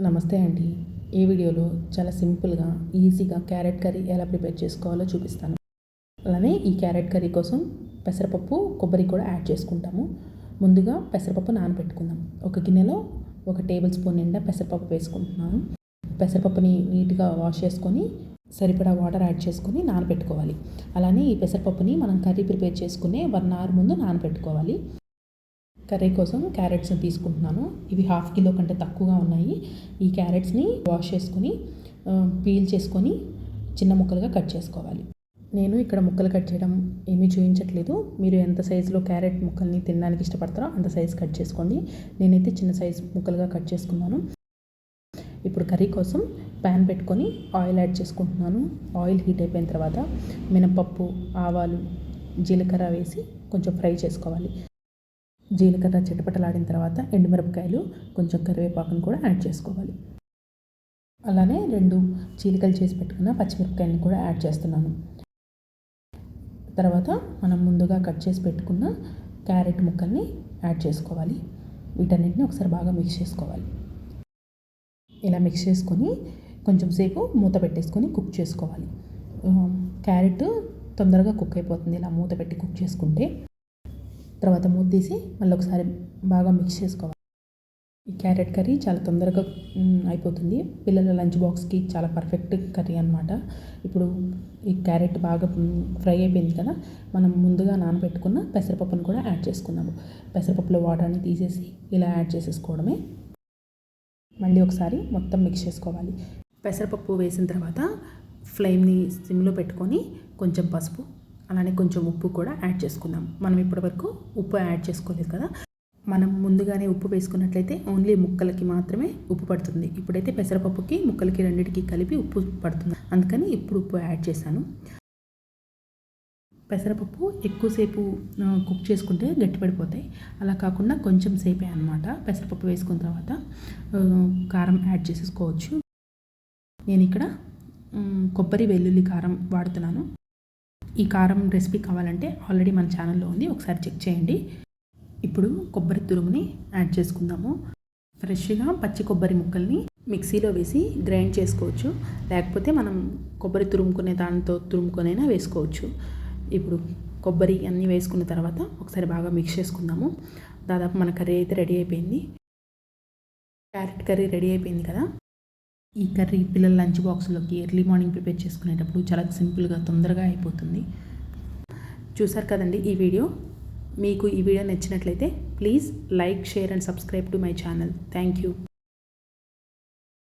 నమస్తే అండి. ఈ వీడియోలో చాలా సింపుల్గా ఈజీగా క్యారెట్ కర్రీ ఎలా ప్రిపేర్ చేసుకోవాలో చూపిస్తాను. అలానే ఈ క్యారెట్ కర్రీ కోసం పెసరపప్పు, కొబ్బరి కూడా యాడ్ చేసుకుంటాము. ముందుగా పెసరపప్పు నానబెట్టుకుందాం. ఒక గిన్నెలో 1 టేబుల్ స్పూన్ నిండా పెసరపప్పు వేసుకుంటున్నాను. పెసరపప్పుని నీట్గా వాష్ చేసుకొని సరిపడా వాటర్ యాడ్ చేసుకొని నానబెట్టుకోవాలి. అలానే ఈ పెసరపప్పుని మనం కర్రీ ప్రిపేర్ చేసుకునే 1 అవర్ ముందు నానబెట్టుకోవాలి. కర్రీ కోసం క్యారెట్స్ని తీసుకుంటున్నాను. ఇవి ½ కిలో కంటే తక్కువగా ఉన్నాయి. ఈ క్యారెట్స్ని వాష్ చేసుకొని పీల్ చేసుకొని చిన్న ముక్కలుగా కట్ చేసుకోవాలి. నేను ఇక్కడ ముక్కలు కట్ చేయడం ఏమీ చూపించట్లేదు. మీరు ఎంత సైజులో క్యారెట్ ముక్కల్ని తినడానికి ఇష్టపడతారో అంత సైజు కట్ చేసుకోండి. నేనైతే చిన్న సైజు ముక్కలుగా కట్ చేసుకున్నాను. ఇప్పుడు కర్రీ కోసం ప్యాన్ పెట్టుకొని ఆయిల్ యాడ్ చేసుకుంటున్నాను. ఆయిల్ హీట్ అయిపోయిన తర్వాత మినపప్పు, ఆవాలు, జీలకర్ర వేసి కొంచెం ఫ్రై చేసుకోవాలి. జీలకర్ర చిటపటలాడిన తర్వాత ఎండుమిరపకాయలు, కొంచెం కరివేపాకును కూడా యాడ్ చేసుకోవాలి. అలానే 2 చీలికలు చేసి పెట్టుకున్న పచ్చిమిరపకాయలను కూడా యాడ్ చేస్తున్నాను. తర్వాత మనం ముందుగా కట్ చేసి పెట్టుకున్న క్యారెట్ ముక్కల్ని యాడ్ చేసుకోవాలి. వీటన్నిటిని ఒకసారి బాగా మిక్స్ చేసుకోవాలి. ఇలా మిక్స్ చేసుకొని కొంచెం సేపు మూత పెట్టేసుకొని కుక్ చేసుకోవాలి. క్యారెట్ తొందరగా కుక్ అయిపోతుంది ఇలా మూత పెట్టి కుక్ చేసుకుంటే. తర్వాత మూత తీసి మళ్ళీ ఒకసారి బాగా మిక్స్ చేసుకోవాలి. ఈ క్యారెట్ కర్రీ చాలా తొందరగా అయిపోతుంది. పిల్లల లంచ్ బాక్స్కి చాలా పర్ఫెక్ట్ కర్రీ అనమాట. ఇప్పుడు ఈ క్యారెట్ బాగా ఫ్రై అయిపోయింది కదా, మనం ముందుగా నానబెట్టుకున్న పెసరపప్పును కూడా యాడ్ చేసుకున్నాము. పెసరపప్పులో వాటర్ని తీసేసి ఇలా యాడ్ చేసేసుకోవడమే. మళ్ళీ ఒకసారి మొత్తం మిక్స్ చేసుకోవాలి. పెసరపప్పు వేసిన తర్వాత ఫ్లేమ్ని సిమ్లో పెట్టుకొని కొంచెం పసుపు, అలానే కొంచెం ఉప్పు కూడా యాడ్ చేసుకుందాం. మనం ఇప్పటివరకు ఉప్పు యాడ్ చేసుకోలేదు కదా, మనం ముందుగానే ఉప్పు వేసుకున్నట్లయితే ఓన్లీ ముక్కలకి మాత్రమే ఉప్పు పడుతుంది. ఇప్పుడైతే పెసరపప్పుకి ముక్కలకి రెండింటికి కలిపి ఉప్పు పడుతుంది. అందుకని ఇప్పుడు ఉప్పు యాడ్ చేశాను. పెసరపప్పు ఎక్కువసేపు కుక్ చేసుకుంటే గట్టిపడిపోతాయి. అలా కాకుండా కొంచెం సేపే అనమాట. పెసరపప్పు వేసుకున్న తర్వాత కారం యాడ్ చేసేసుకోవచ్చు. నేను ఇక్కడ కొబ్బరి వెల్లుల్లి కారం వాడుతున్నాను. ఈ కారం రెసిపీ కావాలంటే ఆల్రెడీ మన ఛానల్లో ఉంది, ఒకసారి చెక్ చేయండి. ఇప్పుడు కొబ్బరి తురుముని యాడ్ చేసుకుందాము. ఫ్రెష్గా పచ్చి కొబ్బరి ముక్కల్ని మిక్సీలో వేసి గ్రైండ్ చేసుకోవచ్చు, లేకపోతే మనం కొబ్బరి తురుముకునే దాంతో తురుముకొనైనా వేసుకోవచ్చు. ఇప్పుడు కొబ్బరి అన్నీ వేసుకున్న తర్వాత ఒకసారి బాగా మిక్స్ చేసుకుందాము. దాదాపు మన కర్రీ అయితే రెడీ అయిపోయింది. క్యారెట్ కర్రీ రెడీ అయిపోయింది కదా. ఈ కర్రీ పిల్లల లంచ్ బాక్స్లోకి ఎర్లీ మార్నింగ్ ప్రిపేర్ చేసుకునేటప్పుడు చాలా సింపుల్గా తొందరగా అయిపోతుంది. చూసారు కదండి ఈ వీడియో. మీకు ఈ వీడియో నచ్చినట్లయితే please like, share and subscribe to my channel. Thank you.